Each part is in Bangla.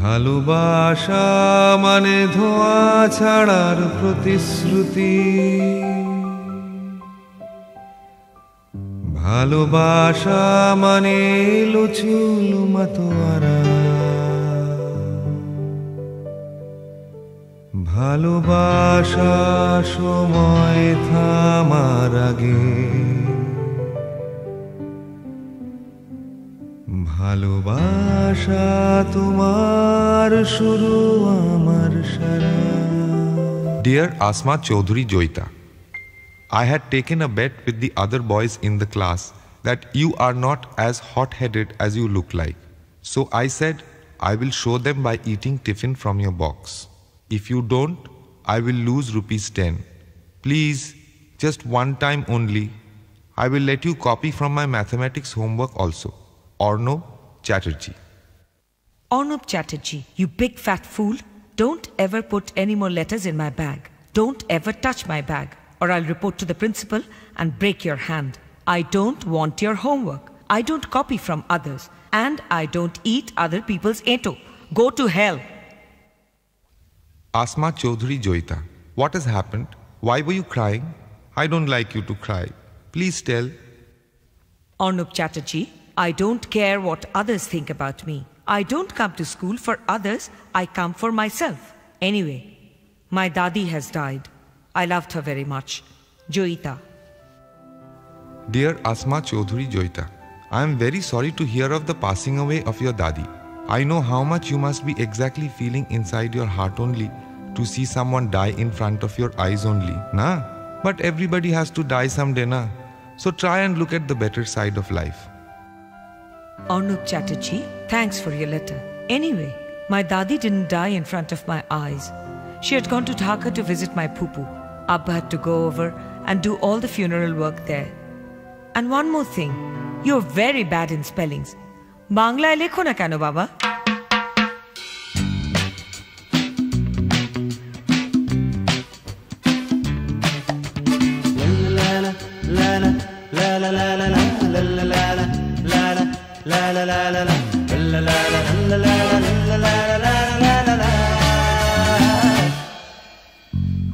ভালোবাসা মানে ধোঁয়া ছাড়ার প্রতিশ্রুতি, ভালোবাসা মানে লুচুল মাতোয়ারা, ভালোবাসা সময় থামার আগে, ভালোবাসা তোমার শুরু আমার সারা। Dear Asma Chaudhary Joita, I had taken a bet with the other boys in the class that you are not as hot-headed as you look like. So I said, I will show them by eating tiffin from your box. If you don't, I will lose ₹10. Please, just one time only. I will let you copy from my mathematics homework also. Arnab Chatterjee. Arnab Chatterjee, you big fat fool. Don't ever put any more letters in my bag. Don't ever touch my bag, or I'll report to the principal and break your hand. I don't want your homework. I don't copy from others. And I don't eat other people's eto. Go to hell. Asma Chaudhary Joita, what has happened? Why were you crying? I don't like you to cry. Please tell. Arnab Chatterjee, I don't care what others think about me. I don't come to school for others. I come for myself. Anyway, my dadi has died. I loved her very much. Joita. Dear Asma Chaudhary Joita, I am very sorry to hear of the passing away of your dadi. I know how much you must be exactly feeling inside your heart only to see someone die in front of your eyes only, na? But everybody has to die someday, na? So try and look at the better side of life. Arnab Chatterjee, thanks for your letter. Anyway, my dadi didn't die in front of my eyes. She had gone to Dhaka to visit my poo-poo. Abba had to go over and do all the funeral work there. And one more thing, you're very bad in spellings. Banglaয় লেখো না কেন বাবা?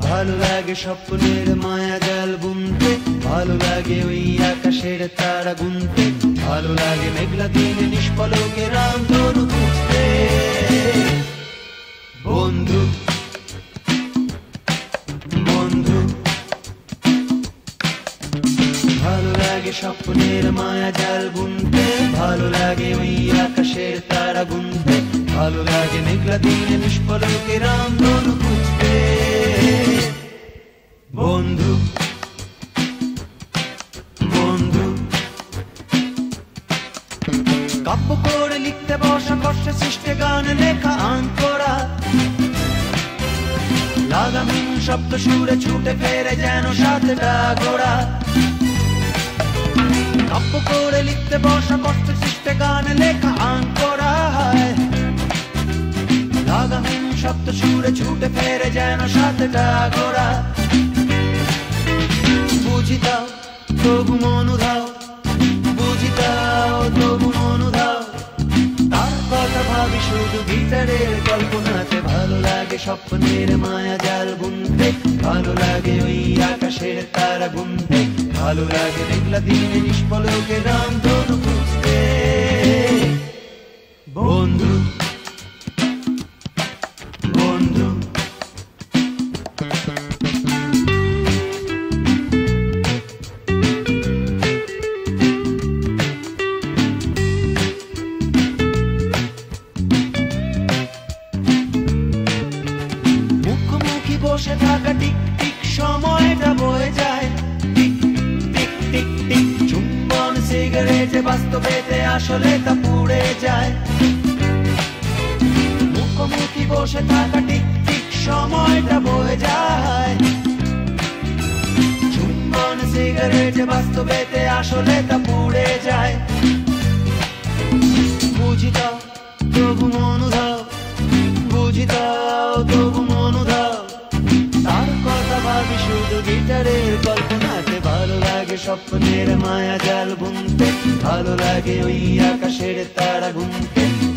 ভালো লাগে স্বপ্নের মায়া জাল বুনতে, ভালো লাগে ওই আকাশের তারা গুনতে, ভালো লাগে মেঘলা দিনে নিষ্পলকে রামধনু খুঁজতে। বন্ধু বন্ধু ভালো লাগে স্বপ্নের মায়া জাল বুনতে, ভালো লাগে ওই আকাশের তারা গুনতে, ভালো লাগে মেঘলা দিনে নিষ্পলকে রামধনু খুঁজতে। বন্ধু বন্ধু কাব্য করে লিখতে বসা, কষ্টে সৃষ্টে গান লেখা আঙ্করা, লাগামহীন শব্দ সুরে ছুটে ফেরে যেন সাতটা ঘোড়া। কাব্য করে লিখতে বসা, কষ্টে সৃষ্টে গান লেখা আঙ্করা, লাগামহীন শব্দ সুরে ছুটে ফেরে যেন সাতটা ঘোড়া। বুঝি দাও তবু মন উধাও, বুঝি দাও তবু মন উধাও, তার কথা ভাবি শুধু গিটারের কল্পনাতে। ভালো লাগে স্বপ্নের মায়া জাল বুনতে, ভালো লাগে ওই আকাশের তারা গুনতে, ভালো লাগে মেঘলা দিনে নিষ্পলকে রামধনু খুঁজতে। বন্ধু বন্ধু বসে থাকা টিক টিক সময়টা বয়ে যায়, টিক টিক টিক টিক চুম্বন সিগারেটে বাস্তবেতে আসলে তা পুড়ে যায়। মুখোমুখি বসে থাকা টিক টিক সময়টা বয়ে যায়, চুম্বন সিগারেটে বাস্তবেতে আসলে তা পুড়ে যায়। বুঝি দাও তবু মন উধাও, বুঝি দাও তবু মন উধাও, তার কথা ভাবি শুধু গিটারের কল্পনাতে। ভালো লাগে স্বপ্নের মায়া জাল বুনতে, ভালো লাগে ওই আকাশের তারা গুনতে,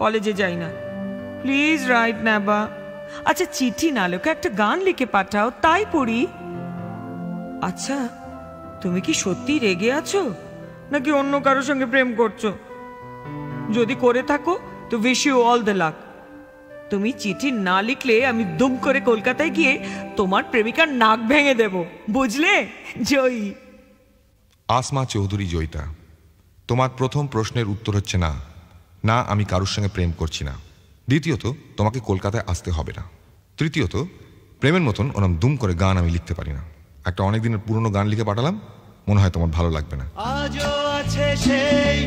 কলেজে যাই না। প্লিজ রাইট নেবা। আচ্ছা চিঠি না লোকে একটা গান লিখে পাঠাও, তাই পড়ি। আচ্ছা তুমি কি সত্যি রেগে আছো নাকি অন্য কারোর সঙ্গে প্রেম করছো? যদি করে থাকো তো wish you all the luck. তুমি চিঠি না লিখলে আমি দুম করে কলকাতায় গিয়ে তোমার প্রেমিকার নাক ভেঙে দেব, বুঝলে জয়ী? আসমা চৌধুরী জয়িতা, তোমার প্রথম প্রশ্নের উত্তর হচ্ছে না, না আমি কারোর সঙ্গে প্রেম করছি না। দ্বিতীয়ত, তোমাকে কলকাতায় আসতে হবে না। তৃতীয়ত, প্রেমের মতন ওরম দুম করে গান আমি লিখতে পারি না। একটা অনেক দিনের পুরনো গান লিখে পাঠালাম, মনে হয় তোমার ভালো লাগবে না। আজও আছে সেই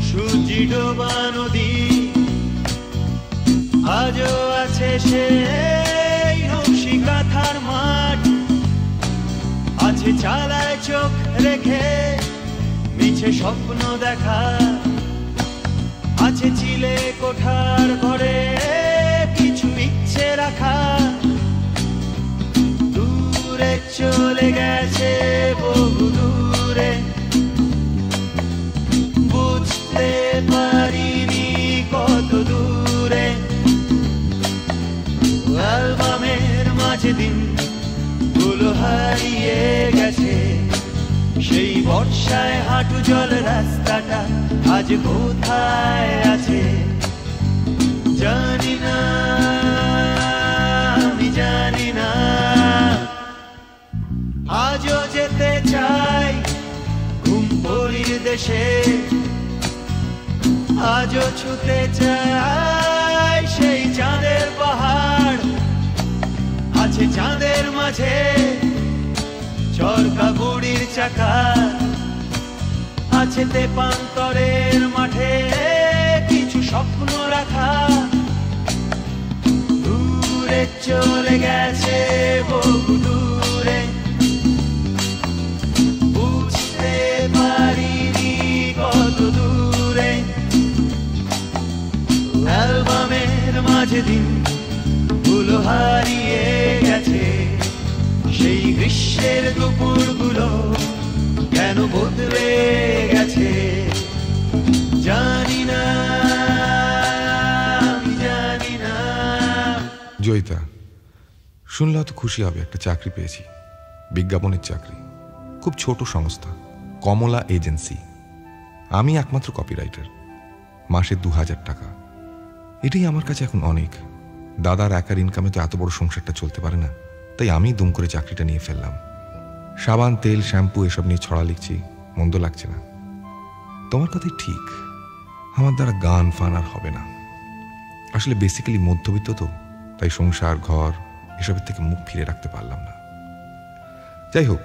সূর্যি ডোবা নদী, আজও আছে সেই নকশি কাঁথার মাঠ, আছে চালায় চোখ রেখে মিছে স্বপ্ন দেখা, আছে চিলে কোঠার ঘরে কিছু ইচ্ছে রাখা। দূরে চলে গেছে বহু দূরে, বুঝতে পারিনি কত দূরে। অ্যালবামের মাঝে দিন গুলো হারিয়ে গেছে, সেই বর্ষায় হাঁটু জল রাস্তাটা আজ কোথায় আছে জানি না, আমি জানি না। আজও যেতে চাই ঘুমপুরির দেশে, আজও ছুতে চাই সেই চাঁদের পাহাড়, আছে চাঁদের মাঝে চরকা গুড়ির চাকা, আছে তেপান্তরের মাঠে কিছু স্বপ্ন রাখা। দূরে চলে গেছে বহু দূরে, বুঝতে পারিনি কত দূরে। অ্যালবামের মাঝে দিন গুলো হারিয়ে গেছে, সেই গ্রীষ্মের দুপুরগুলো কেন বদলে গেছে জানি না, আমি জানি না। জয়িতা, শুনলে তো খুশি হবে, একটা চাকরি পেয়েছি, বিজ্ঞাপনের চাকরি, খুব ছোট সংস্থা, কমলা এজেন্সি। আমি একমাত্র কপিরাইটার, মাসে 2000 টাকা। এটাই আমার কাছে এখন অনেক। দাদার একার ইনকামে তো এত বড় সংসারটা চলতে পারে না, তাই আমি দুম করে চাকরিটা নিয়ে ফেললাম। সাবান, তেল, শ্যাম্পু এসব নিয়ে ছড়া লিখছি, মন্দ লাগছে না। তোমার কথাই ঠিক, আমার দ্বারা গান ফান আর হবে না। আসলে বেসিক্যালি মধ্যবিত্ত তো, তাই সংসার ঘর এসবের থেকে মুখ ফিরে রাখতে পারলাম না। যাই হোক,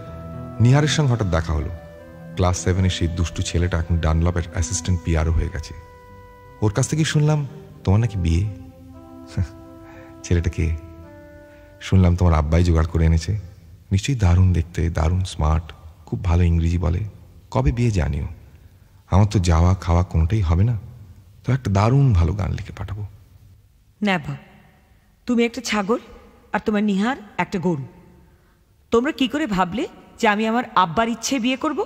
নিহারের সঙ্গে হঠাৎ দেখা হলো। ক্লাস 7-এর সেই দুষ্টু ছেলেটা এখন ডানলপের অ্যাসিস্ট্যান্ট পিআরও হয়ে গেছে। ওর কাছ থেকেই শুনলাম তোমার নাকি বিয়ে। ছেলেটা কে? শুনলাম তোমার আব্বাই জোগাড় করে এনেছে। নিশ্চয়ই দারুণ দেখতে, দারুণ স্মার্ট, খুব ভালো ইংরেজি বলে। কবে বিয়ে জানিও? আমার তো যাওয়া খাওয়া কোনোটাই হবে না, তো একটা দারুণ ভালো গান লিখে পাঠাবো। নেভা, তুমি একটা ছাগল আর তোমার নিহার একটা গরু। তোমরা কি করে ভাবলে যে আমি আমার আব্বার ইচ্ছে বিয়ে করব?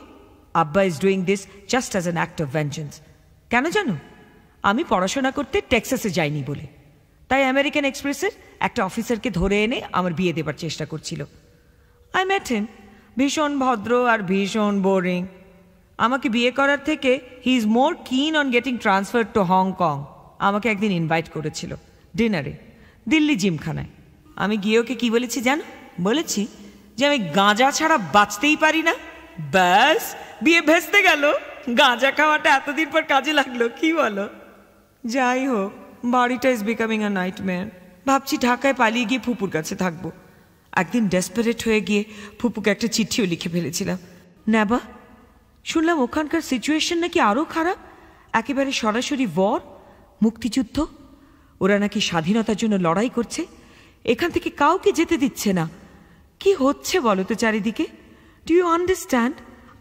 আব্বা is doing this just as an act of vengeance. কেন জানো? আমি পড়াশোনা করতে টেক্সাসে যাইনি বলে, তাই আমেরিকান এক্সপ্রেসের একটা অফিসারকে ধরে এনে আমার বিয়ে দেবার চেষ্টা করছিল। আই মেট হিম, ভীষণ ভদ্র আর ভীষণ বোরিং। আমাকে বিয়ে করার থেকে হি ইজ মোর কিন on getting transfer to Hong Kong. আমাকে একদিন ইনভাইট করেছিল ডিনারে, দিল্লি জিমখানায়। আমি গিয়ে ওকে কি বলেছি জানো? বলেছি যে আমি গাঁজা ছাড়া বাঁচতেই পারি না। ব্যাস, বিয়ে ভেস্তে গেল। গাঁজা খাওয়াটা এতদিন পর কাজে লাগলো, কি বলো? যাই হোক, বাড়িটা ইজ বিকামিং আ নাইটমেয়ার। ভাবছি ঢাকায় পালিয়ে গিয়ে ফুপুর কাছে থাকবো। একদিন ডেসপারেট হয়ে গিয়ে ফুপুকে একটা চিঠিও লিখে ফেলেছিলাম। নেবা, শুনলাম ওখানকার সিচুয়েশন নাকি আরও খারাপ, একেবারে সরাসরি ওয়ার, মুক্তিযুদ্ধ। ওরা নাকি স্বাধীনতার জন্য লড়াই করছে, এখান থেকে কাউকে যেতে দিচ্ছে না। কি হচ্ছে বলো তো চারিদিকে? Do you understand?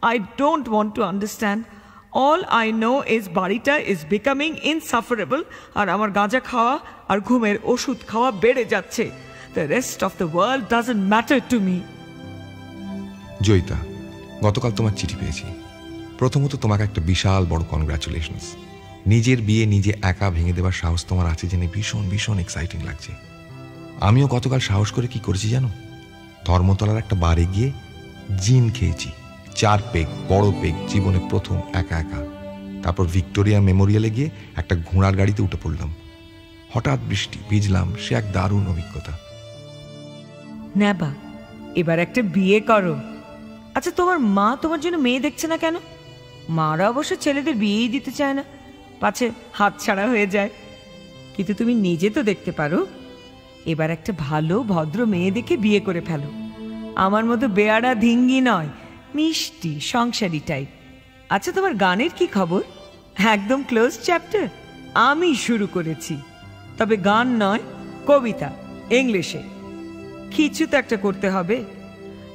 I don't want to understand. All I know is বাড়িটা ইজ বিকামিং ইনসাফারেবল, আর আমার গাঁজা খাওয়া আর ঘুমের ওষুধ খাওয়া বেড়ে যাচ্ছে। The rest of the world doesn't matter to me. Joyita, গতকাল তোমার চিঠি পেয়েছি। প্রথমত তোমাকে একটা বিশাল বড় কনগ্রাচুলেশনস। নিজের বিয়ে নিজে একা ভেঙে দেওয়ার সাহস তোমার আছে জেনে ভীষণ ভীষণ এক্সাইটিং লাগছে। আমিও গতকাল সাহস করে কি করেছি জানো? ধর্মতলার একটা বারে গিয়ে জিন খেয়েছি, 4 পেগ, বড় পেগ, জীবনে প্রথম একা একা। তারপর ভিক্টোরিয়া মেমোরিয়ালে গিয়ে একটা ঘোড়ার গাড়িতে উঠে পড়লাম। হঠাৎ বৃষ্টি, ভিজলাম, সে এক দারুণ অভিজ্ঞতা। নেবা, এবার একটা বিয়ে করো। আচ্ছা, তোমার মা তোমার জন্য মেয়ে দেখছে না কেন? মারা অবশ্য ছেলেদের বিয়েই দিতে চায় না, পাছে হাত ছাড়া হয়ে যায়। কিন্তু তুমি নিজে তো দেখতে পারো। এবার একটা ভালো ভদ্র মেয়ে দেখে বিয়ে করে ফেলো। আমার মতো বেয়ারা ধিঙ্গি নয়, মিষ্টি সংসারী টাইপ। আচ্ছা, তোমার গানের কি খবর? একদম ক্লোজ চ্যাপ্টার। আমি শুরু করেছি, তবে গান নয়, কবিতা, ইংলিশে। কিছু তো একটা করতে হবে।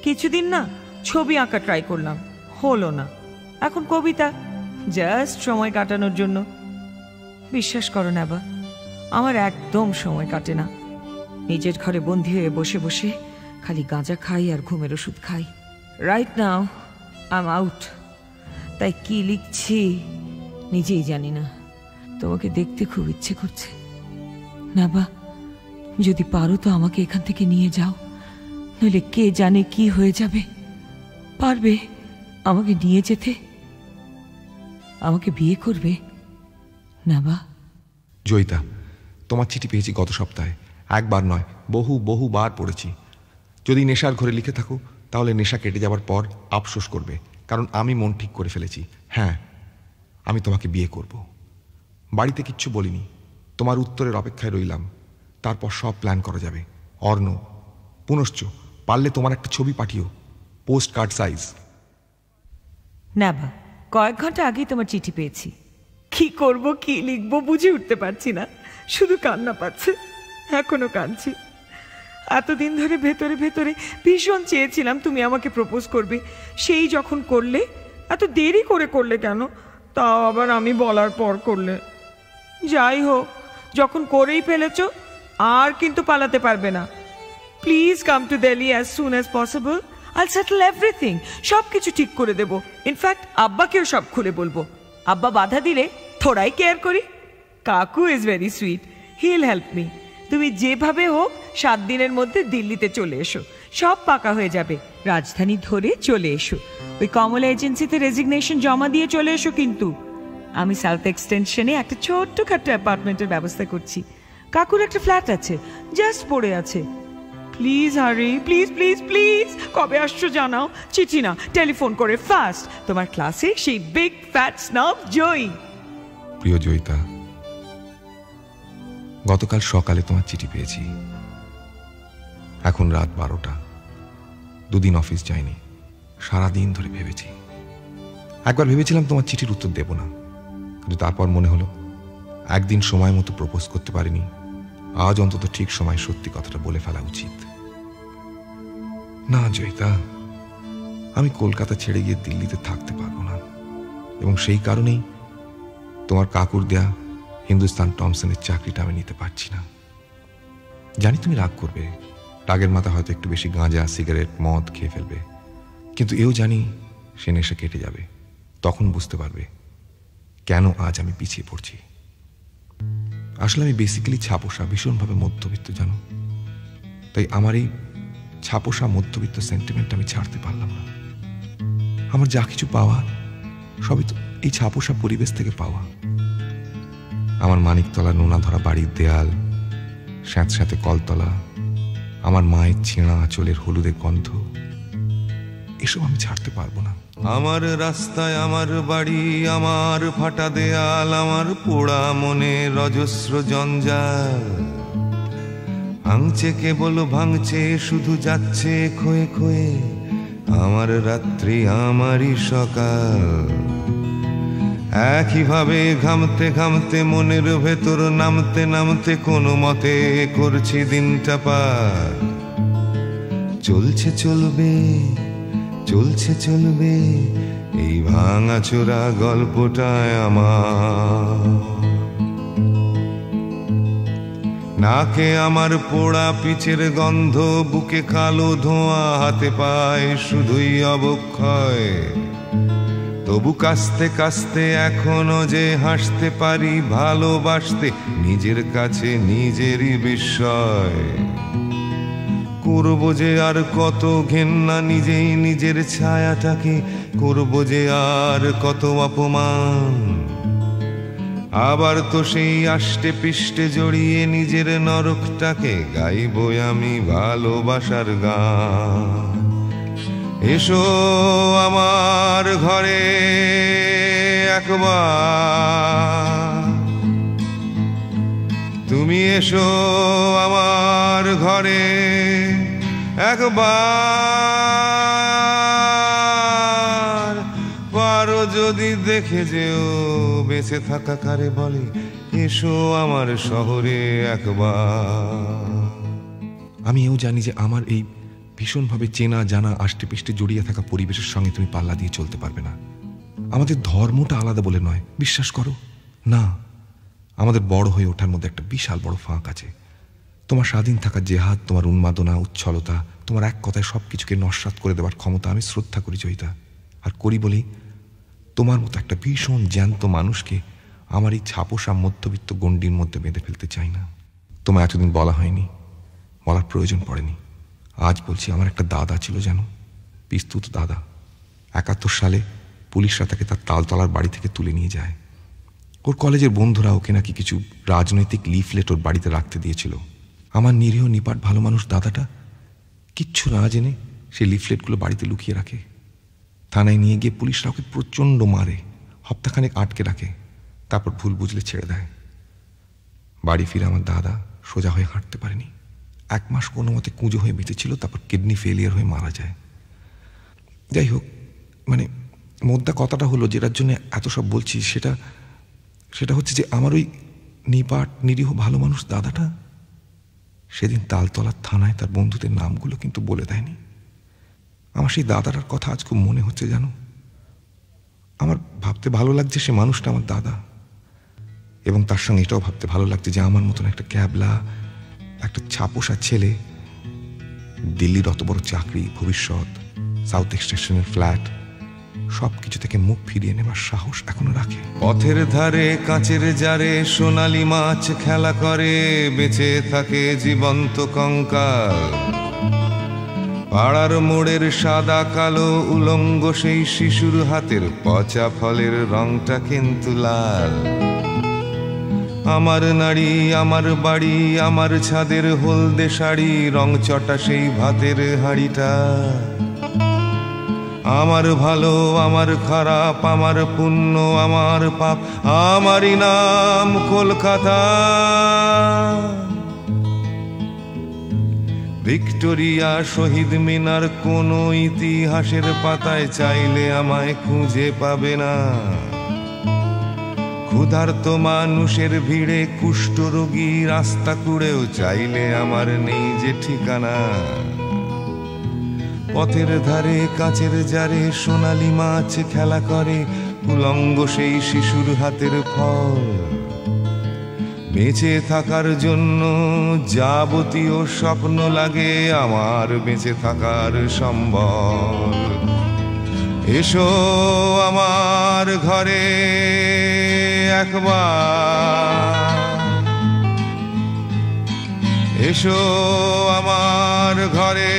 কিছুদিন না ছবি আঁকা ট্রাই করলাম, হলো না। এখন কবিতা, জাস্ট সময় কাটানোর জন্য। বিশ্বাস করো না বা, আমার একদম সময় কাটে না। নিজের ঘরে বন্দি হয়ে বসে বসে খালি গাঁজা খাই আর ঘুমের ওষুধ খাই। Right now I am out. তাই কি লিখছি নিজেই জানি না। তোমাকে দেখতে খুব ইচ্ছে করছে। না বা, যদি পারো তো আমাকে এখান থেকে নিয়ে যাও, নইলে কে জানে কি হয়ে যাবে। পারবে আমাকে নিয়ে যেতে? আমাকে বিয়ে করবে না বা? জয়িতা, তোমার চিঠি পেয়েছি গত সপ্তাহে। একবার নয়, বহুবার পড়েছি। যদি নেশার ঘরে লিখে থাকো তাহলে নেশা কেটে যাওয়ার পর আফসোস করবে, কারণ আমি মন ঠিক করে ফেলেছি। হ্যাঁ, আমি তোমাকে বিয়ে করব। বাড়িতে কিচ্ছু বলিনি, তোমার উত্তরের অপেক্ষায় রইলাম। তারপর সব প্ল্যান করা যাবে। অর্ণ, পুনশ্চ পারলে তোমার একটা ছবি পাঠিও, পোস্ট কার্ড সাইজ। না বা, কয়েক ঘন্টা আগেই তোমার চিঠি পেয়েছি। কি করব, কি লিখবো বুঝে উঠতে পারছি না, শুধু কান্না পাচ্ছে। এখনো কাঁদছি। এতদিন ধরে ভেতরে ভেতরে ভীষণ চেয়েছিলাম তুমি আমাকে প্রপোজ করবে। সেই যখন করলে, এত দেরি করে করলে কেন? তাও আবার আমি বলার পর করলে। যাই হোক, যখন করেই ফেলেছ আর কিন্তু পালাতে পারবে না। Please come to Delhi as soon as possible. I'll settle everything. সব কিছু ঠিক করে দেব। ইনফ্যাক্ট আব্বাকেও সব খুলে বলবো। আব্বা বাধা দিলে থোড়াই কেয়ার করি। কাকু is very sweet, he'll help me. তুমি যেভাবে হোক 7 দিনের মধ্যে দিল্লিতে চলে এসো, সব পাকা হয়ে যাবে। রাজধানী ধরে চলে এসো। ওই কমলা এজেন্সিতে রেজিগনেশন জমা দিয়ে চলে এসো। কিন্তু আমি সাউথ এক্সটেনশনে একটা ছোট্টখাট্টো অ্যাপার্টমেন্টের ব্যবস্থা করছি। কাকুর একটা ফ্ল্যাট আছে, জাস্ট পড়ে আছে। প্লিজ হারি, প্লিজ প্লিজ প্লিজ। কবে আসছো জানাও, চিঠি না টেলিফোন করে ফাস্ট। তোমার ক্লাসে সেই বিগ ফ্যাট স্নব জয়ী। প্রিয় জয়িতা, গতকাল সকালে তোমার চিঠি পেয়েছি। এখন রাত 12টা। 2 দিন অফিস যাইনি। সারাদিন ধরে ভেবেছি। একবার ভেবেছিলাম তোমার চিঠির উত্তর দেব না, কিন্তু তারপর মনে হলো একদিন সময় মতো প্রপোজ করতে পারিনি, আজ অন্তত ঠিক সময় সত্যি কথাটা বলে ফেলা উচিত। না জয়িতা, আমি কলকাতা ছেড়ে গিয়ে দিল্লিতে থাকতে পারবো না, এবং সেই কারণেই তোমার কাকুর দেয়া হিন্দুস্তান টমসনের চাকরিটা আমি নিতে পারছি না। জানি তুমি রাগ করবে, রাগের মাথা হয়তো একটু বেশি গাঁজা, সিগারেট, মদ খেয়ে ফেলবে, কিন্তু এও জানি সে নেশা কেটে যাবে। তখন বুঝতে পারবে কেন আজ আমি পিছিয়ে পড়ছি। আসলে আমি বেসিক্যালি ছাপোষা, ভীষণভাবে মধ্যবিত্ত জানো। তাই আমার এই ছাপোষা মধ্যবিত্ত সেন্টিমেন্ট আমি ছাড়তে পারলাম না। আমার যা কিছু পাওয়া সবই তো এই ছাপোষা পরিবেশ থেকে পাওয়া। আমার মানিকতলা নোনা ধরা বাড়ির দেয়াল, স্যাঁতস্যাঁতে কলতলা, আমার মায়ের ছেঁড়া আঁচলের হলুদের গন্ধ, এসব আমি ছাড়তে পারবো না। আমার রাস্তায় আমার বাড়ি, আমার ফাটা দেয়াল, আমার পোড়া মনে অজস্র জঞ্জাল। ভাঙছে কেবল ভাঙছে, শুধু যাচ্ছে ক্ষয়ে ক্ষয়ে আমার রাত্রি, আমারই সকাল। একইভাবে ঘামতে ঘামতে মনের ভেতর নামতে নামতে কোনো মতে করছি দিনটা পার। চলছে চলবে, চলছে চলবে এই ভাঙাচোরা গল্পটায় আমার। নাকে আমার পোড়া পিচের গন্ধ, বুকে কালো ধোঁয়া, হাতে পায় শুধুই অবক্ষয়। তবু কাস্তে কাস্তে এখনো যে হাসতে পারি ভালোবাসতে নিজের কাছে নিজেরই বিস্ময়। করব যে আর কত ঘেন্না নিজেই নিজের ছায়াটাকে, করব যে আর কত অপমান। আবার তো সেই আষ্টে পিষ্টে জড়িয়ে নিজের নরকটাকে গাইব আমি ভালোবাসার গান। এসো আমার ঘরে একবার, তুমি এসো আমার ঘরে একবার। পারো যদি দেখে যেও বেঁচে থাকা কারে বলে, এসো আমার শহরে একবার। আমি এও জানি যে আমার এই ভীষণভাবে চেনা জানা আষ্টে পিষ্টে জড়িয়ে থাকা পরিবেশের সঙ্গে তুমি পাল্লা দিয়ে চলতে পারবে না। আমাদের ধর্মটা আলাদা বলে নয়, বিশ্বাস করো না, আমাদের বড় হয়ে ওঠার মধ্যে একটা বিশাল বড় ফাঁক আছে। তোমার স্বাধীন থাকার জেহাদ, তোমার উন্মাদনা, উচ্ছলতা, তোমার এক কথায় সব কিছুকে নস্যাৎ করে দেওয়ার ক্ষমতা আমি শ্রদ্ধা করি জয়িতা। আর করি বলেই তোমার মতো একটা ভীষণ জ্যান্ত মানুষকে আমার এই ছাপোষা মধ্যবিত্ত গণ্ডির মধ্যে বেঁধে ফেলতে চাই না। তোমায় এতদিন বলা হয়নি, বলার প্রয়োজন পড়েনি। আজ বলছি, আমার একটা দাদা ছিল যেন, পিস্তুত দাদা। 71 সালে পুলিশরা তাকে তার তালতলার বাড়ি থেকে তুলে নিয়ে যায়। ওর কলেজের বন্ধুরা ওকে নাকি কিছু রাজনৈতিক লিফলেট ওর বাড়িতে রাখতে দিয়েছিল। আমার নিরীহ নিপাট ভালো মানুষ দাদাটা কিচ্ছু না জেনে সেই লিফলেটগুলো বাড়িতে লুকিয়ে রাখে। থানায় নিয়ে গিয়ে পুলিশরা ওকে প্রচণ্ড মারে, হপ্তাখানেক আটকে রাখে, তারপর ভুল বুঝলে ছেড়ে দেয়। বাড়ি ফিরে আমার দাদা সোজা হয়ে হাঁটতে পারেনি। 1 মাস কোনো মতে কুঁজো হয়ে বেঁচেছিল, তারপর কিডনি ফেলিয়ার হয়ে মারা যায়। যাই হোক, মানে মোদ্দা কথাটা হলো, যেটার জন্য এত সব বলছি সেটা হচ্ছে যে আমার ওই নিপাট নিরীহ ভালো মানুষ দাদাটা সেদিন তালতলার থানায় তার বন্ধুদের নামগুলো কিন্তু বলে দেয়নি। আমার সেই দাদাটার কথা আজ খুব মনে হচ্ছে জানো। আমার ভাবতে ভালো লাগছে সে মানুষটা আমার দাদা, এবং তার সঙ্গে এটাও ভাবতে ভালো লাগছে যে আমার মতন একটা ক্যাবলা, একটা ছাপোষা ছেলে দিল্লির অত বড় চাকরি, ভবিষ্যৎ, সাউথ এক্সটেনশনের ফ্ল্যাট, সব কিছু থেকে মুখ ফিরিয়ে নেবার সাহস এখনো রাখে। পথের ধারে কাঁচের জারে সোনালি মাছ খেলা করে, বেঁচে থাকে জীবন্ত কঙ্কাল। পাড়ার মোড়ের সাদা কালো উলঙ্গ সেই শিশুর হাতের পচা ফলের রংটা কিন্তু লাল। আমার নাড়ি, আমার বাড়ি, আমার ছাদের হলদে শাড়ি, রং চটা সেই ভাতের হাঁড়িটা। আমার ভালো, আমার খারাপ, আমার পুণ্য, আমার পাপ, আমারই নাম কলকাতা। ভিক্টোরিয়া, শহীদ মিনার কোনো ইতিহাসের পাতায় চাইলে আমায় খুঁজে পাবে না। ক্ষুধার্ত মানুষের ভিড়ে কুষ্ঠরোগী রাস্তা কুড়েও চাইলে আমার নেই যে ঠিকানা। পথের ধারে কাঁচের জারে সোনালি মাছ খেলা করে, উলঙ্গ সেই শিশুর হাতের ফল। বেঁচে থাকার জন্য যাবতীয় স্বপ্ন লাগে আমার বেঁচে থাকার সম্বল। এসো আমার ঘরে একবার, এসো আমার ঘরে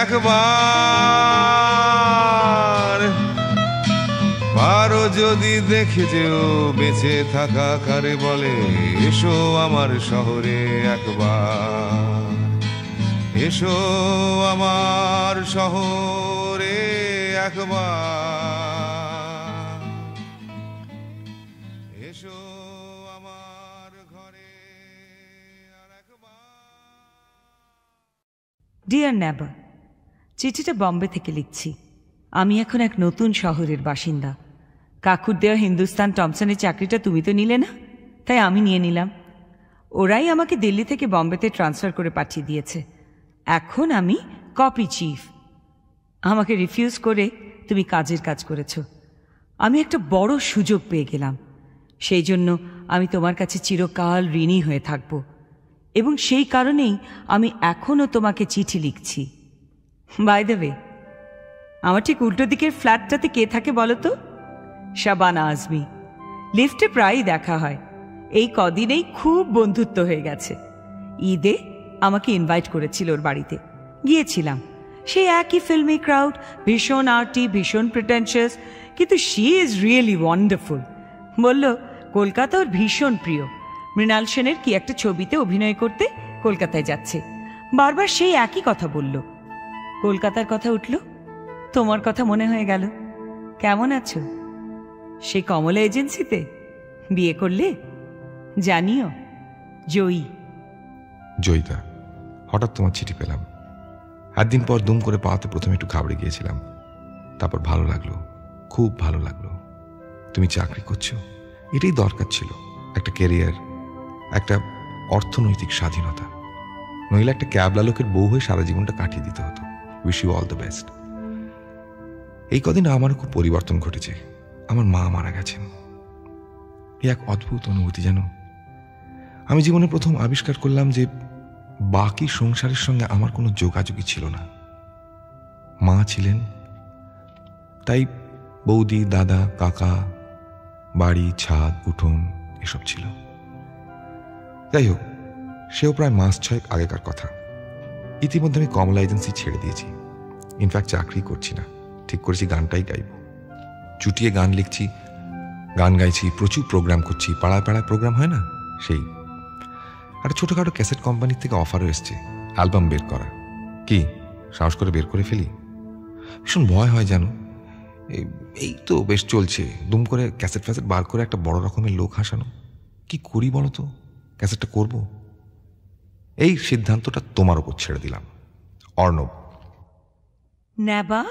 একবার। পারো যদি দেখে যেও বেঁচে থাকা কারে বলে, এসো আমার শহরে একবার। এসো আমার শহরে একবার, এসো আমার ঘরে আর একবার। ডিয়ার নেবার, চিঠিটা বম্বে থেকে লিখছি। আমি এখন এক নতুন শহরের বাসিন্দা। কাকুর দেওয়া হিন্দুস্তান টমসনের চাকরিটা তুমি তো নিলে না, তাই আমি নিয়ে নিলাম। ওরাই আমাকে দিল্লি থেকে বম্বেতে ট্রান্সফার করে পাঠিয়ে দিয়েছে। এখন আমি কপি চিফ। আমাকে রিফিউজ করে তুমি কাজের কাজ করেছ। আমি একটা বড় সুযোগ পেয়ে গেলাম, সেই জন্য আমি তোমার কাছে চিরকাল ঋণী হয়ে থাকব, এবং সেই কারণেই আমি এখনও তোমাকে চিঠি লিখছি। বাই দ্য ওয়ে, আমার ঠিক উল্টো দিকের ফ্ল্যাটটাতে কে থাকে বলো তো? শাবানা আজমি। লিফটে প্রায়ই দেখা হয়। এই কদিনেই খুব বন্ধুত্ব হয়ে গেছে। ঈদে আমাকে ইনভাইট করেছিল ওর বাড়িতে, গিয়েছিলাম। সেই একই ফিল্মি ক্রাউড, ভীষণ আর্টি, ভীষণ প্রিটেনশিয়াস, কিন্তু শি ইজ রিয়েলি ওয়ান্ডারফুল। বলল কলকাতা ওর ভীষণ প্রিয়। মৃণাল সেনের কি একটা ছবিতে অভিনয় করতে কলকাতায় যাচ্ছে। বারবার সেই একই কথা বলল। কলকাতার কথা উঠল, তোমার কথা মনে হয়ে গেল। কেমন আছো? সেই কমলা এজেন্সিতে বিয়ে করলে? জানিও, জয়ী। জয়িতা, হঠাৎ তোমার চিঠি পেলাম। একদিন পর দুম করে পাওয়াতে প্রথমে একটু ঘাবড়ে গিয়েছিলাম, তারপর ভালো লাগলো, খুব ভালো লাগলো। তুমি চাকরি করছো, এটাই দরকার ছিল। একটা ক্যারিয়ার, একটা অর্থনৈতিক স্বাধীনতা। নইলে একটা ক্যাবলা লোকের বউ হয়ে সারা জীবনটা কাটিয়ে দিতে হতো। Wish you all the best. এই কদিন আমারও খুব পরিবর্তন ঘটেছে। আমার মা মারা গেছেন। এই এক অদ্ভুত অনুভূতি জানো। আমি জীবনে প্রথম আবিষ্কার করলাম যে বাকি সংসারের সঙ্গে আমার কোনো যোগাযোগই ছিল না। মা ছিলেন, তাই বৌদি, দাদা, কাকা, বাড়ি, ছাদ, উঠোন এসব ছিল। যাই হোক, সেও প্রায় মাস 6 আগেকার কথা। ইতিমধ্যে আমি কমলা এজেন্সি ছেড়ে দিয়েছি। ইনফ্যাক্ট চাকরি করছি না, ঠিক করেছি গানটাই গাইব। চুটিয়ে গান লিখছি, গান গাইছি, প্রচুর প্রোগ্রাম করছি। পাড়ায় পাড়ায় প্রোগ্রাম হয় না, সেই। একটা ছোটোখাটো ক্যাসেট কোম্পানির থেকে অফারও এসছে অ্যালবাম বের করা। কি সাহস করে বের করে ফেলি? ভীষণ ভয় হয় জানো। এই তো বেশ চলছে, দুম করে ক্যাসেট ফ্যাসেট বার করে একটা বড় রকমের লোক হাসানো। কি করি বলো তো? ক্যাসেটটা করব? এই সিদ্ধান্তটা তোমার ওপর ছেড়ে দিলাম। অর্ণব। নেবা,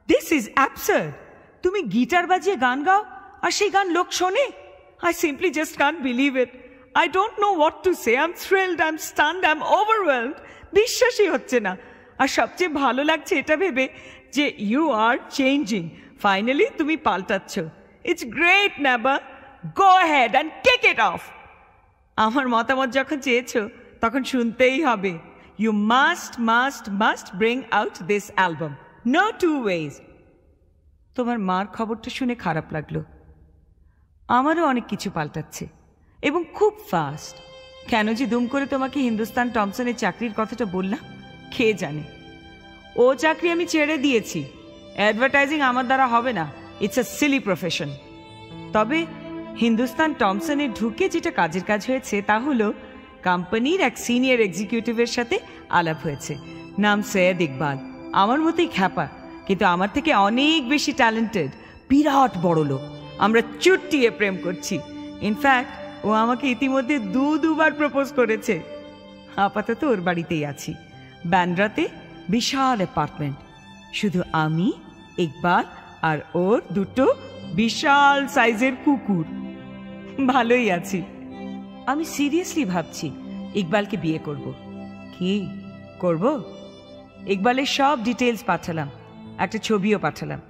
দিস ইজ অ্যাবসার্ড। তুমি গিটার বাজিয়ে গান গাও আর সেই গান লোক শোনে? I simply just can't believe it. I don't know what to say. I'm thrilled, I'm stunned, I'm overwhelmed. বিশ্বাসই হচ্ছে না। আর সবচেয়ে ভালো লাগছে এটা ভেবে যে you are changing. Finally তুমি পাল্টাচ্ছ। It's great, Naba. Go ahead and kick it off. আমার মতামত যখন চেয়েছো তখন শুনতেই হবে। You must bring out this album. No two ways. তোমার মার খবরটা শুনে খারাপ লাগলো। আমারও অনেক কিছু পাল্টাচ্ছে এবং খুব ফাস্ট। কেন যে দুম করে তোমাকে হিন্দুস্তান টমসনের চাকরির কথাটা বললাম কে জানে। ও চাকরি আমি ছেড়ে দিয়েছি। অ্যাডভার্টাইজিং আমার দ্বারা হবে না। It's a Seely profession. তবে হিন্দুস্তান টমসনে ঢুকে যেটা কাজের কাজ হয়েছে তা হলো কোম্পানির এক সিনিয়র এক্সিকিউটিভের সাথে আলাপ হয়েছে। নাম সৈয়দ ইকবাল। আমার মতোই খ্যাপা, কিন্তু আমার থেকে অনেক বেশি ট্যালেন্টেড, বিরাট বড় লোক। আমরা চুটিয়ে প্রেম করছি। ইনফ্যাক্ট ও আমাকে ইতিমধ্যে দুবার প্রপোজ করেছে। আপাতত ওর বাড়িতেই আছি, ব্যান্ড্রাতে, বিশাল অ্যাপার্টমেন্ট। শুধু আমি, ইকবাল আর ওর 2 বিশাল সাইজের কুকুর। ভালোই আছি। আমি সিরিয়াসলি ভাবছি ইকবালকে বিয়ে করব। কি করব? ইকবালের সব ডিটেলস পাঠালাম, একটা ছবিও পাঠালাম।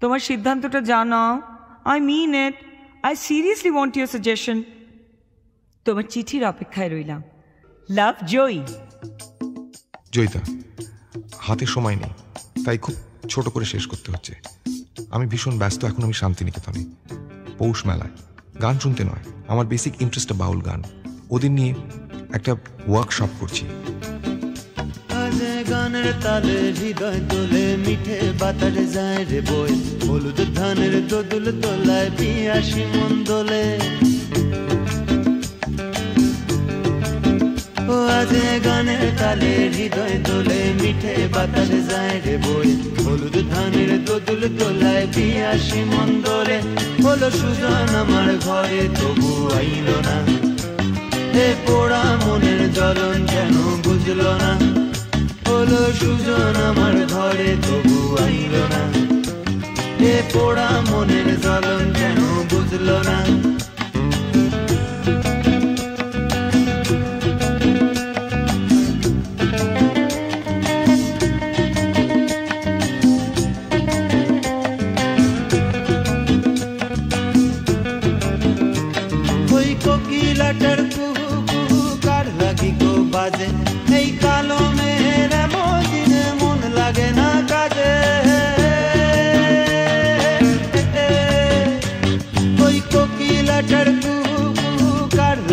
তোমার সিদ্ধান্তটা জানাও। I mean it. I seriously want your suggestion. তোমার চিঠির অপেক্ষায় রইলাম। লাভ, জয়ী। জয়িতা, হাতে সময় নেই, তাই খুব ছোট করে শেষ করতে হচ্ছে। আমি ভীষণ ব্যস্ত এখন। আমি শান্তিনিকেতনে পৌষ মেলায় গান শুনতে নয়, আমার বেসিক ইন্টারেস্টটা বাউল গান। ওদের নিয়ে একটা ওয়ার্কশপ করছি। গানের তালে হৃদয় তোলে, মিঠে বাতাস যায় রে বই, হলুদ ধানের দোদুল তোলায় পিয়াসি মন দোলে। ও আজ গানের তালে হৃদয় তোলে, মিঠে বাতাস যায় রে বই, হলুদ ধানের দোদুল তোলায় পিয়াসি মন দোলে। হলো সুজন আমার ঘরে তবু আইল না, এ পোড়া মনের জ্বলন কেন বুঝলো না। হলো সুজন আমার ঘরে তবু আইল না, এ পোড়া মনের জ্বলন কেন বুঝলো না। ওই কোকিলাটার কুহু কুহু কার লাগি গো বাজে, এই কালো মেয়ের মদিনে মন লাগে না কাজে।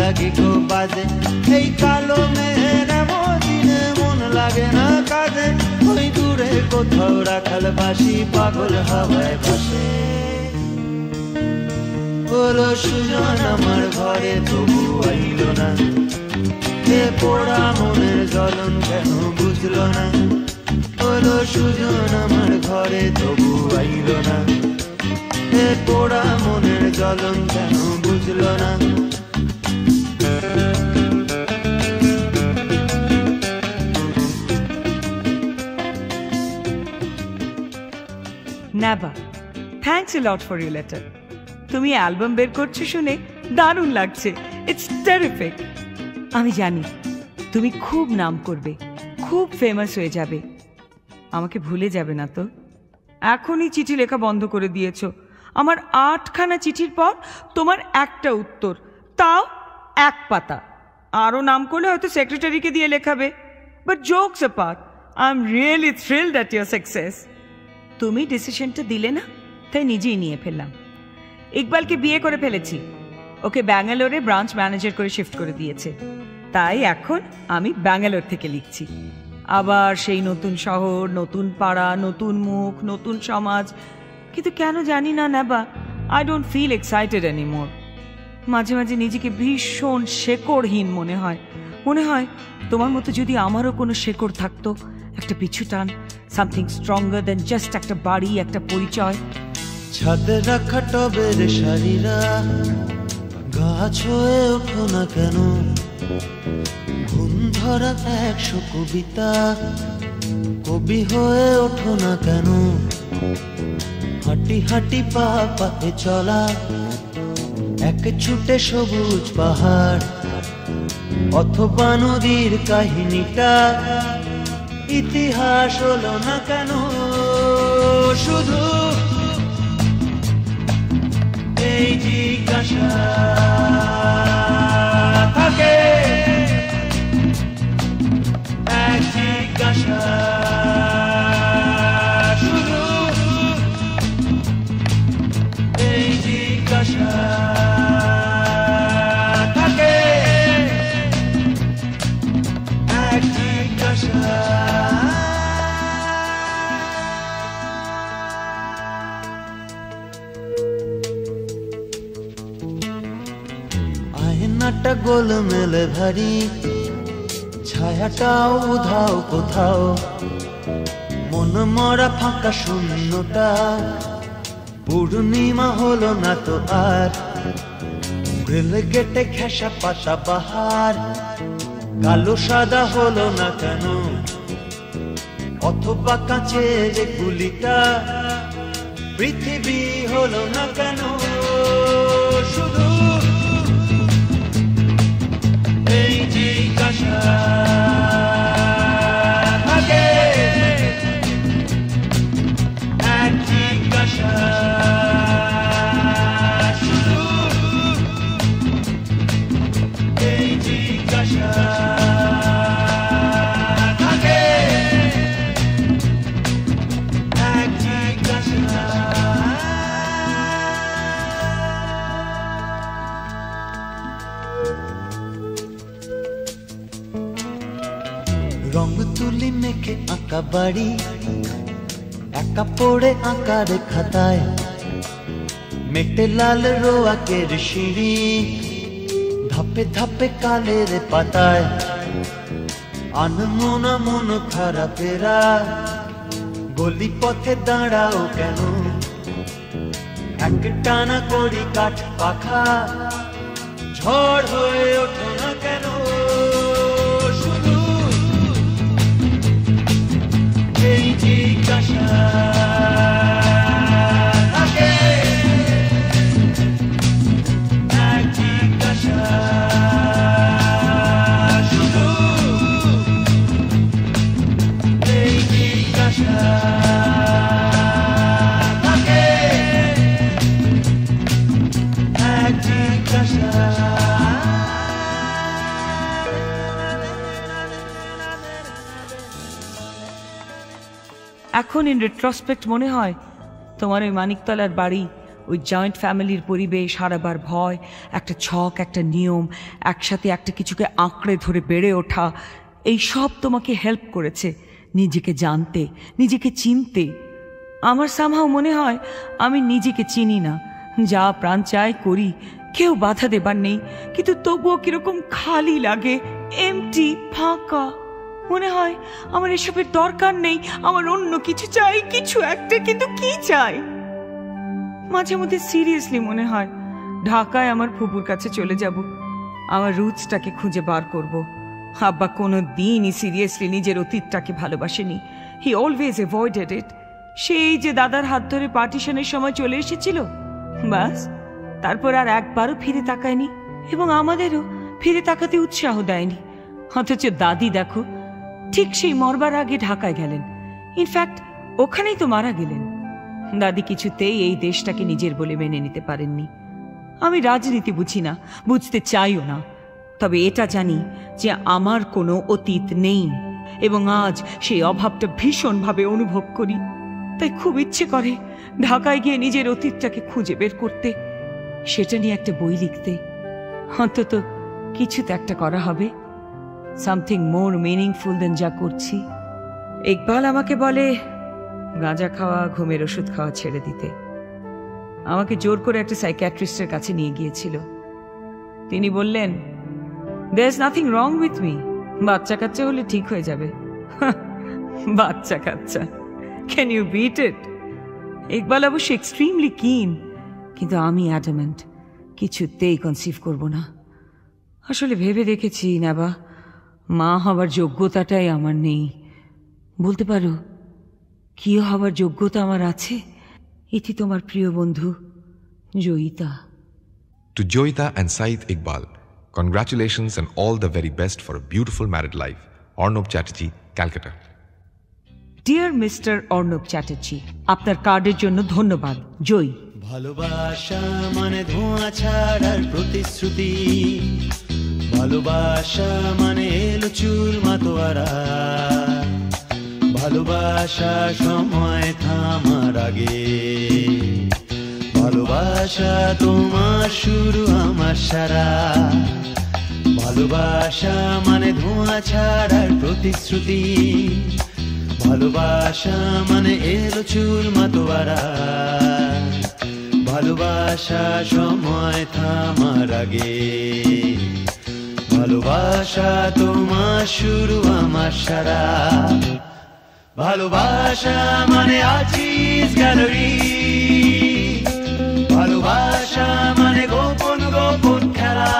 লাগি গো বাজে এই কালো মেঘের মদিনে মন লাগে না কাজে ওই দূরে কোথাও রাখাল বাসি পাগল হাওয়ায় ভাসে হলো সুজন আমার ঘরে তবু আইল না এ পোড়া মনের জ্বলন কেন বুঝলো না হলো সুজন আমার ঘরে তবু আইল না এ পোড়া মনের জ্বলন কেন বুঝলো না Naba, thanks a lot for your letter. তুমি অ্যালবাম বের করছো শুনে দারুণ লাগছে। It's terrific. আমি জানি তুমি খুব নাম করবে, খুব ফেমাস হয়ে যাবে। আমাকে ভুলে যাবে না তো? এখনই চিঠি লেখা বন্ধ করে দিয়েছো। আমার 8খানা চিঠির পর তোমার একটা উত্তর, তাও 1 পাতা। আরও নাম করলে হয়তো সেক্রেটারিকে দিয়ে লেখাবে। But jokes apart, I am really thrilled at your success. তুমি ডিসিশনটা দিলে না, তাই নিজেই নিয়ে ফেললাম। ইকবালকে বিয়ে করে ফেলেছি, ওকে ব্যাঙ্গালোরে ব্রাঞ্চ ম্যানেজার করে শিফট করে দিয়েছে। তাই এখন আমি ব্যাঙ্গালোর থেকে লিখছি। আবার সেই নতুন শহর, নতুন পাড়া, নতুন মুখ, নতুন সমাজ। কিন্তু কেন জানি না Naba, I don't feel excited anymore. মাঝে মাঝে নিজেকে ভীষণ শেকড়হীন মনে হয়। মনে হয় তোমার মতো যদি আমারও কোনো শেকড় থাকতো, একটা পিছু টান, সামথিং স্ট্রঙ্গার দেন জাস্ট একটা বাড়ি, একটা পরিচয়। ছাদে রাখা টবের শাড়িরা গাছ হয়ে ওঠো না কেন? ঘুম ধরা 100 কবিতা কবি হয়ে ওঠো না কেন? হাঁটি হাঁটি পা পাতে চলা এক ছুটে সবুজ পাহাড় অথবা নদীর কাহিনীটা ইতিহাস হলো না কেন? শুধু এই জিজ্ঞাসা থাকে, এক জিজ্ঞাসা শুধু এই জিজ্ঞাসা থাকে, এক জিজ্ঞাসা। আয়নাটা গোলমেলে ভারী, ছায়াটাও উধাও কোথাও, মন মরা ফাঁকা শূন্যটা পূর্ণিমা হলো না তো আর। গ্রিল গেটে ঘেঁষা পাতা বাহার কালো সাদা হলো না কেন? অথবা কাঁচের গুলিটা পৃথিবী হলো না কেন? শুধু এই জিজ্ঞাসা থাকে, এক জিজ্ঞাসা শুধু এই জিজ্ঞাসা থাকে, এক জিজ্ঞাসা। রং তুলি মেখে আঁকা বাড়ি একা পড়ে আঁকার খাতায়, মেটে লাল রোয়াকের সিঁড়ি ধাপে ধাপে কালের পাতায়। আনমনা মন খারাপেরা গলি পথে দাঁড়াও কেন? এক টানা করি কাঠ পাখা ঝড় হয়ে ওঠো না কেন? এই জিজ্ঞাসা থাকে, এক জিজ্ঞাসা শুধু এই জিজ্ঞাসা থাকে, এক জিজ্ঞাসা। এখন ইন রেট্রোস্পেক্ট মনে হয় তোমার ওই মানিকতলার বাড়ি ওই জয়েন্ট ফ্যামিলির পরিবেশ, হারাবার ভয়, একটা ছক, একটা নিয়ম, একসাথে একটা কিছুকে আঁকড়ে ধরে বেড়ে ওঠা, এই সব তোমাকে হেল্প করেছে নিজেকে জানতে, নিজেকে চিনতে। আমার সামহাও মনে হয় আমি নিজেকে চিনি না, যা প্রাণ চায় করি, কেউ বাধা দেবার নেই, কিন্তু তবুও কিরকম খালি লাগে, এমটি, ফাঁকা। মনে হয় আমার এসবের দরকার নেই, আমার অন্য কিছু চাই, কিছু একটা, কিন্তু কি চাই? মাঝে মধ্যে সিরিয়াসলি মনে হয় ঢাকায় আমার ফুপুর কাছে চলে যাব, আমার রুটসটাকে খুঁজে বার করব। আব্বা কোনো দিনই সিরিয়াসলি নিজের অতীতটাকে ভালোবাসেনি, হি অলওয়েজ অ্যাভয়েডেড ইট। সেই যে দাদার হাত ধরে পার্টিশনের সময় চলে এসেছিল, বাস তারপর আর একবারও ফিরে তাকায়নি, এবং আমাদেরও ফিরে তাকাতে উৎসাহ দেয়নি। অথচ দাদি দেখো, ঠিক সেই মরবার আগে ঢাকায় গেলেন, ইনফ্যাক্ট ওখানেই তো মারা গেলেন। দাদি কিছুতেই এই দেশটাকে নিজের বলে মেনে নিতে পারেননি। আমি রাজনীতি বুঝি না, বুঝতে চাইও না, তবে এটা জানি যে আমার কোনো অতীত নেই, এবং আজ সেই অভাবটা ভীষণভাবে অনুভব করি। তাই খুব ইচ্ছে করে ঢাকায় গিয়ে নিজের অতীতটাকে খুঁজে বের করতে, সেটা নিয়ে একটা বই লিখতে। অন্তত কিছু তো একটা করা হবে, সামথিং মোর মিনিংফুল দেন যা করছি। ইকবাল আমাকে বলে গাঁজা খাওয়া, ঘুমের ওষুধ খাওয়া ছেড়ে দিতে। আমাকে জোর করে একটা সাইকিয়াট্রিস্টের কাছে নিয়ে গিয়েছিল। তিনি বললেন, there is nothing wrong with me, বাচ্চা কাচ্চা হলে ঠিক হয়ে যাবে। বাচ্চা কাচ্চা, can you beat it? Iqbal অবশ্য এক্সট্রিমলি কিন, কিন্তু আমি অ্যাডামেন্ট, কিছুতেই কনসিভ করব না। আসলে ভেবে দেখেছি নেবা, মা হবার যোগ্যতাটাই আমার নেই। বলতে পারো কি হবার যোগ্যতা আমার আছে? এটি তোমার প্রিয় বন্ধু Joyita. To Joyita and Said Iqbal, congratulations and all the very best for a beautiful married life. Arnab Chatterjee, Calcutta. Dear mister Arnab Chatterjee, আপনার কার্ডের জন্য ধন্যবাদ। জয়। ভালোবাসা মানে ধোঁয়া ছাড়ার প্রতিশ্রুতি, ভালোবাসা মানে এলো চুল মাতোয়ারা, ভালোবাসা সময় থামার আগে, ভালোবাসা তোমার শুরু আমার সারা, ভালোবাসা মানে ধোঁয়া ছাড়ার প্রতিশ্রুতি, ভালোবাসা মানে এলো চুল মাতোয়ারা, ভালোবাসা সময় থামার আগে, ভালোবাসা তোমার শুরু আমার সারা, ভালোবাসা মানে আজিজ গ্যালারি, ভালোবাসা মানে গোপন গোপন খেলা,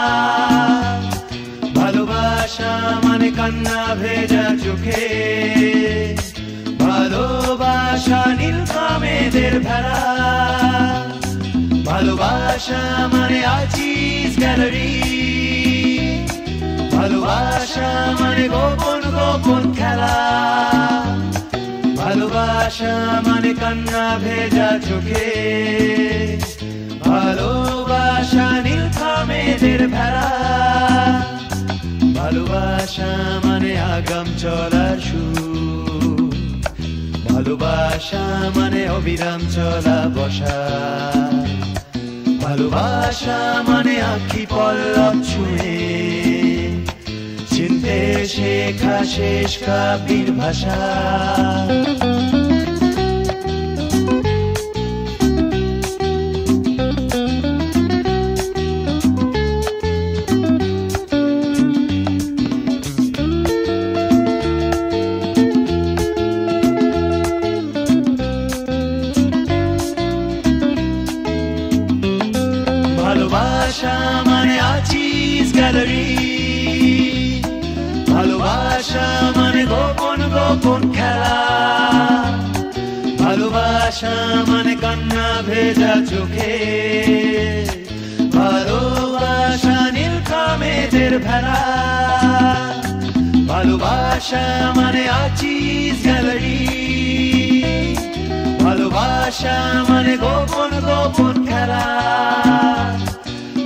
ভালোবাসা মানে কান্না ভেজা চোখে, ভালোবাসা নীলখামেদের ভেড়া, ভালোবাসা মানে আজিজ গ্যালারি, ভালোবাসা মানে গোপন গোপন খেলা, ভালোবাসা মানে কান্না ভেজা চোখে, ভালোবাসা নীলখামেদের ভেড়া, ভালোবাসা মানে আগাম চলার সুর, ভালোবাসা মানে অবিরাম চলা বসা, ভালোবাসা মানে আঁখি পল্লব ছুঁয়ে চিনতে শেখা শেষ কাব্যের ভাষা, ভালোবাসা মানে আজিজ গ্যালারি, ভালোবাসা মানে গোপন গোপন খেলা, ভালোবাসা মানে কান্না ভেজা চোখে, ভালোবাসা নীলখামেদের ভেড়া, ভালোবাসা মানে আজিজ গ্যালারি, ভালোবাসা মানে গোপন গোপন খেলা,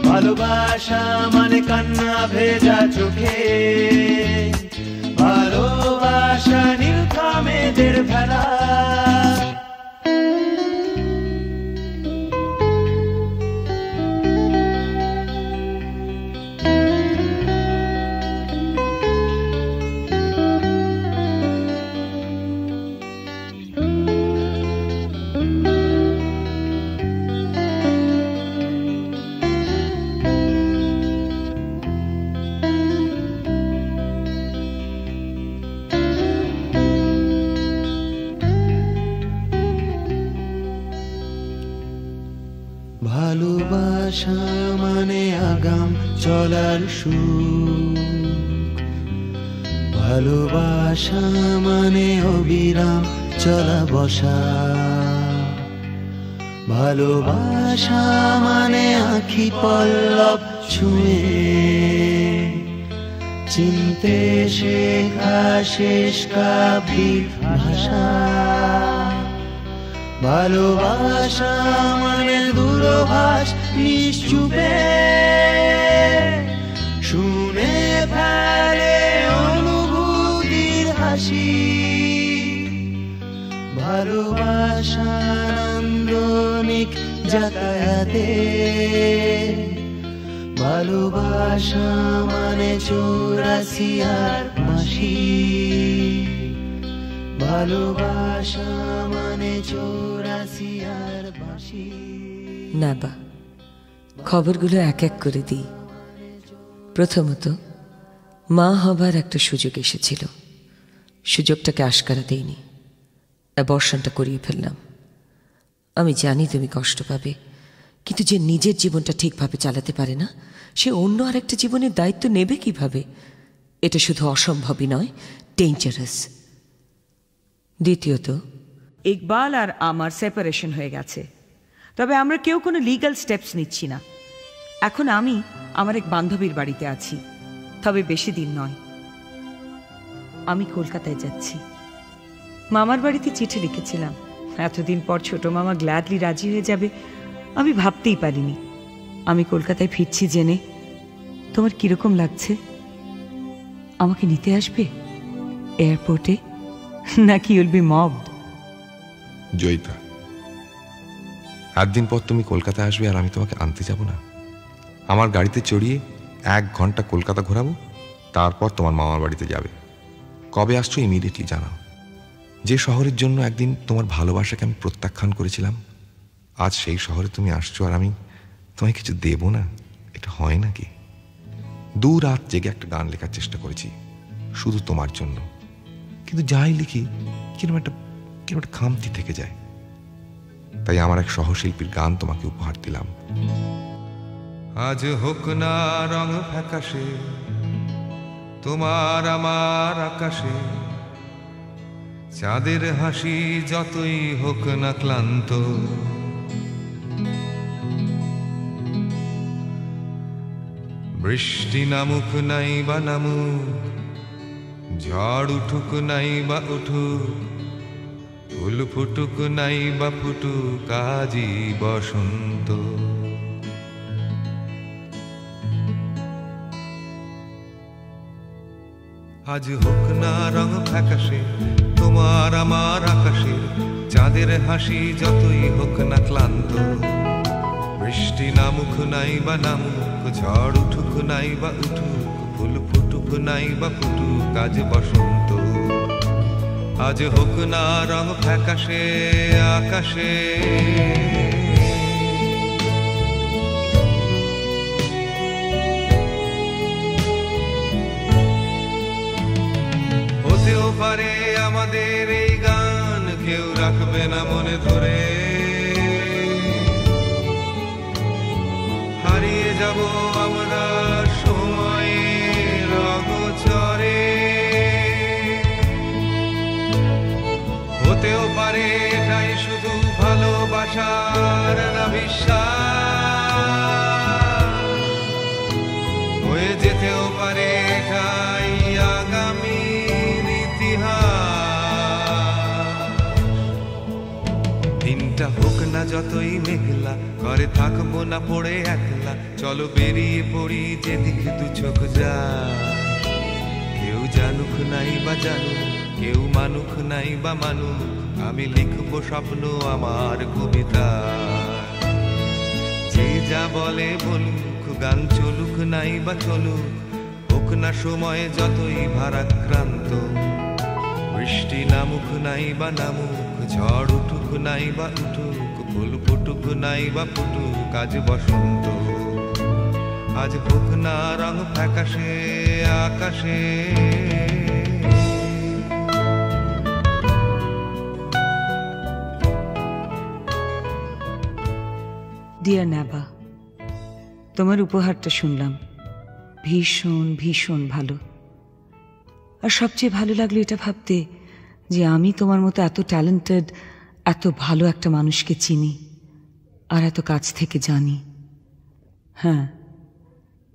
ভালোবাসা মানে কান্না ভেজা চোখে, ভালোবাসা নীলখামেদের ভেড়া। ভালোবাসা মানে আগাম চলার সুখ, ভালোবাসা মানে অবিরাম চলা বসা, ভালোবাসা মানে আঁখি পল্লব ছুঁয়ে চিনতে শেখা শেষ কাব্যিক ভাষা, ভালোবাসা মানে দূরভাষ নিশ্চুপে শুনে ফেলে অনুভূতির হাসি, ভালোবাসা নান্দনিক যাতায়াতে, ভালোবাসা মানে 84 আর মাসি, ভালোবাসা মানে 84 আর বাঁশি। না বা, খবরগুলো এক এক করে দিই। প্রথমত, মা হবার একটা সুযোগ এসেছিল, সুযোগটাকে আশকারা দেইনি, অ্যাবর্শনটা করিয়ে ফেললাম। আমি জানি তুমি কষ্ট পাবে, কিন্তু যে নিজের জীবনটা ঠিকভাবে চালাতে পারে না, সে অন্য আরেকটা জীবনের দায়িত্ব নেবে কিভাবে? এটা শুধু অসম্ভবই নয়, ডেঞ্জারাস। দ্বিতীয়ত, ইকবাল আর আমার সেপারেশন হয়ে গেছে, তবে আমরা কেউ কোনো লিগ্যাল স্টেপস নিচ্ছি না। এখন আমি আমার এক বান্ধবীর বাড়িতে আছি, তবে বেশি দিন নয়। আমি কলকাতায় যাচ্ছি। মামার বাড়িতে চিঠি লিখেছিলাম, এতদিন পর ছোট মামা গ্ল্যাডলি রাজি হয়ে যাবে আমি ভাবতেই পারিনি। আমি কলকাতায় ফিরছি জেনে তোমার কিরকম লাগছে? আমাকে নিতে আসবে এয়ারপোর্টে, নাকি ইউল বি মবড? জয়িতা, একদিন পর তুমি কলকাতায় আসবে আর আমি তোমাকে আনতে যাব না? আমার গাড়িতে চড়িয়ে 1 ঘন্টা কলকাতা ঘোরাবো, তারপর তোমার মামার বাড়িতে যাবে। কবে আসছো ইমিডিয়েটলি জানাও। যে শহরের জন্য একদিন তোমার ভালোবাসাকে আমি প্রত্যাখ্যান করেছিলাম, আজ সেই শহরে তুমি আসছো আর আমি তোমায় কিছু দেব না? এটা হয় নাকি? 2 রাত জেগে একটা গান লেখার চেষ্টা করেছি শুধু তোমার জন্য, কিন্তু যাই লিখি কিরকম একটা খামতি থেকে যায়। তাই আমার এক সহশিল্পীর গান তোমাকে উপহার দিলাম। আজ হোক না রং ফ্যাকাশে তোমার আমার আকাশে, চাঁদের হাসি যতই হোক না ক্লান্ত, বৃষ্টি নামুক নাই বা নামুক, ঝড় উঠুক নাই বা উঠুক, ফুল ফুটুক নাই বা ফুটুক, আজই বসন্ত। আজ হোক না রং ফ্যাকাশে তোমার আমার আকাশে, চাঁদের হাসি যতই হোক না ক্লান্ত, বৃষ্টি নামুক নাই বা নামুক, ঝড় উঠুক নাই বা উঠুক, ফুল ফুটুক নাই বা ফুটুক, আজ বসন্ত। আজ হোক না রং ফ্যাকাশে আকাশে, হতেও পারে আমাদের এই গান কেউ রাখবে না মনে ধরে, হারিয়ে যাব আমরা সময়ের অগোচরে। হতেও পারে এটাই শুধু ভালোবাসার না বিশ্বাস, হয়ে যেতেও পারে এটাই আগামীর ইতিহাস। দিনটা হোক না যতই মেঘলা, ঘরে থাকবো না পড়ে একলা, চলো বেরিয়ে পড়ি যেদিক 2 চোখ যায়। কেউ জানুক নাই বা জানুক, কেউ মানুক নাই বা মানুক, আমি লিখবো স্বপ্ন আমার কবিতা। যে যা বলে বলুক, গান চলুক নাই বা চলুক, হোক না সময় যতই ভারাক্রান্ত, বৃষ্টি নামুক নাই বা নামুক, ঝড় উঠুক নাই বা উঠুক, ফুল ফুটুক নাই বা ফুটুক, আজ বসন্ত। আজ হোক না রং ফ্যাকাশে আকাশে। ডিয়ার নাবা, তোমার উপহারটা শুনলাম, ভীষণ ভীষণ ভালো। আর সবচেয়ে ভালো লাগলো এটা ভাবতে যে আমি তোমার মতো এত ট্যালেন্টেড, এত ভালো একটা মানুষকে চিনি আর এত কাছ থেকে জানি। হ্যাঁ,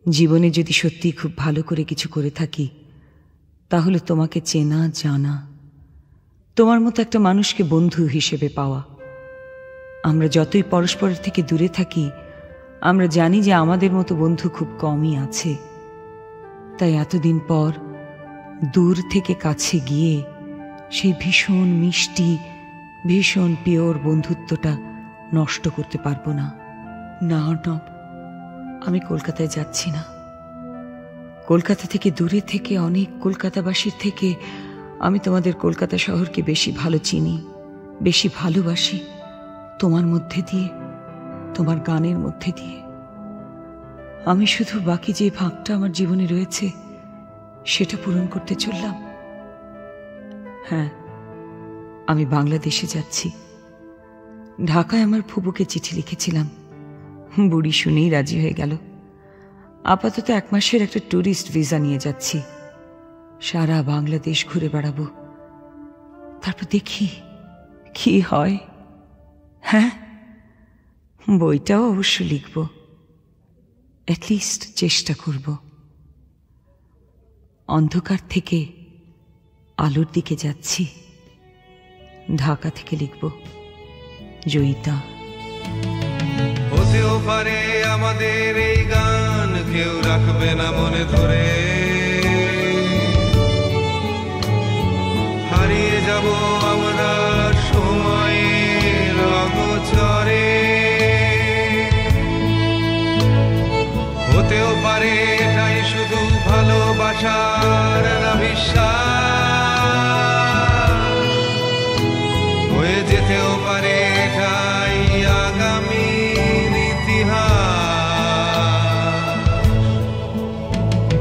জীবনে যদি সত্যি খুব ভালো করে কিছু করে থাকি, তাহলে তোমাকে চেনা, জানা, তোমার মতো একটা মানুষকে বন্ধু হিসেবে পাওয়া। আমরা যতই পরস্পরের থেকে দূরে থাকি, আমরা জানি যে আমাদের মতো বন্ধু খুব কমই আছে। তাই এতদিন পর দূর থেকে কাছে গিয়ে সেই ভীষণ মিষ্টি, ভীষণ পিওর বন্ধুত্বটা নষ্ট করতে পারবো না। না অর্ণব, আমি কলকাতায় যাচ্ছি না। কলকাতা থেকে দূরে থেকে, অনেক কলকাতাবাসীর থেকে আমি তোমাদের কলকাতা শহরকে বেশি ভালো চিনি, বেশি ভালোবাসি, তোমার মধ্যে দিয়ে, তোমার গানের মধ্যে দিয়ে। আমি শুধু বাকি যে ভাগটা আমার জীবনে রয়েছে সেটা পূরণ করতে চললাম। হ্যাঁ, আমি বাংলাদেশে যাচ্ছি। ঢাকায় আমার ফুপুকে চিঠি লিখেছিলাম, বুড়ি শুনেই রাজি হয়ে গেল। আপাতত 1 মাসের একটা ট্যুরিস্ট ভিসা নিয়ে যাচ্ছি। সারা বাংলাদেশ ঘুরে বেড়াবো, তারপর দেখি কি হয়। হ্যাঁ, বইটাও অবশ্য লিখব, অ্যাটলিস্ট চেষ্টা করব। অন্ধকার থেকে আলোর দিকে যাচ্ছি, ঢাকা থেকে লিখব জয়িতা। হতেও পারে আমাদের এই গান কেউ রাখবে না মনে ধরে, হারিয়ে যাব আমরা সময়ের অগোচরে। হতেও পারে এটাই শুধু ভালোবাসার না বিশ্বাস, হয়ে যেতেও পারে এটাই আগামীর ইতিহাস।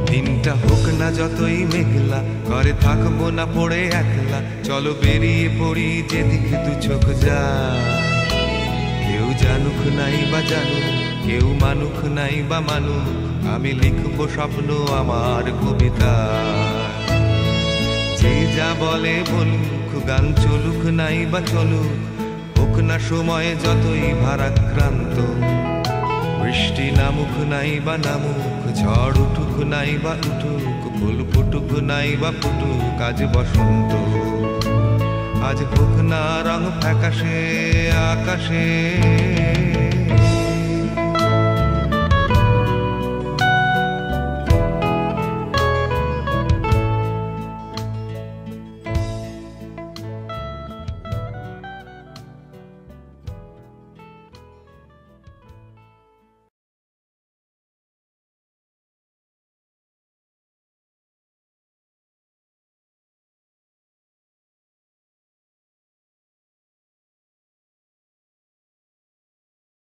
দিনটা হোক না যতই মেঘলা, ঘরে থাকবো না পড়ে একলা, চলো বেরিয়ে পড়ি যেদিকে দু চোখ যায়। কেউ জানুক নাই বা জানুক, কেউ মানুক নাই বা মানুক, আমি লিখবো স্বপ্ন আমার কবিতা। যে যা বলে বলুক, গান চলুক নাই বা চলুক, হোক না সময় যতই ভারাক্রান্ত। বৃষ্টি নামুক নাই বা নামুক, ঝড় উঠুক নাই বা উঠুক, ফুল ফুটুক নাই বা ফুটুক, আজ বসন্ত। আজ হোক না রং ফ্যাকাশে আকাশে,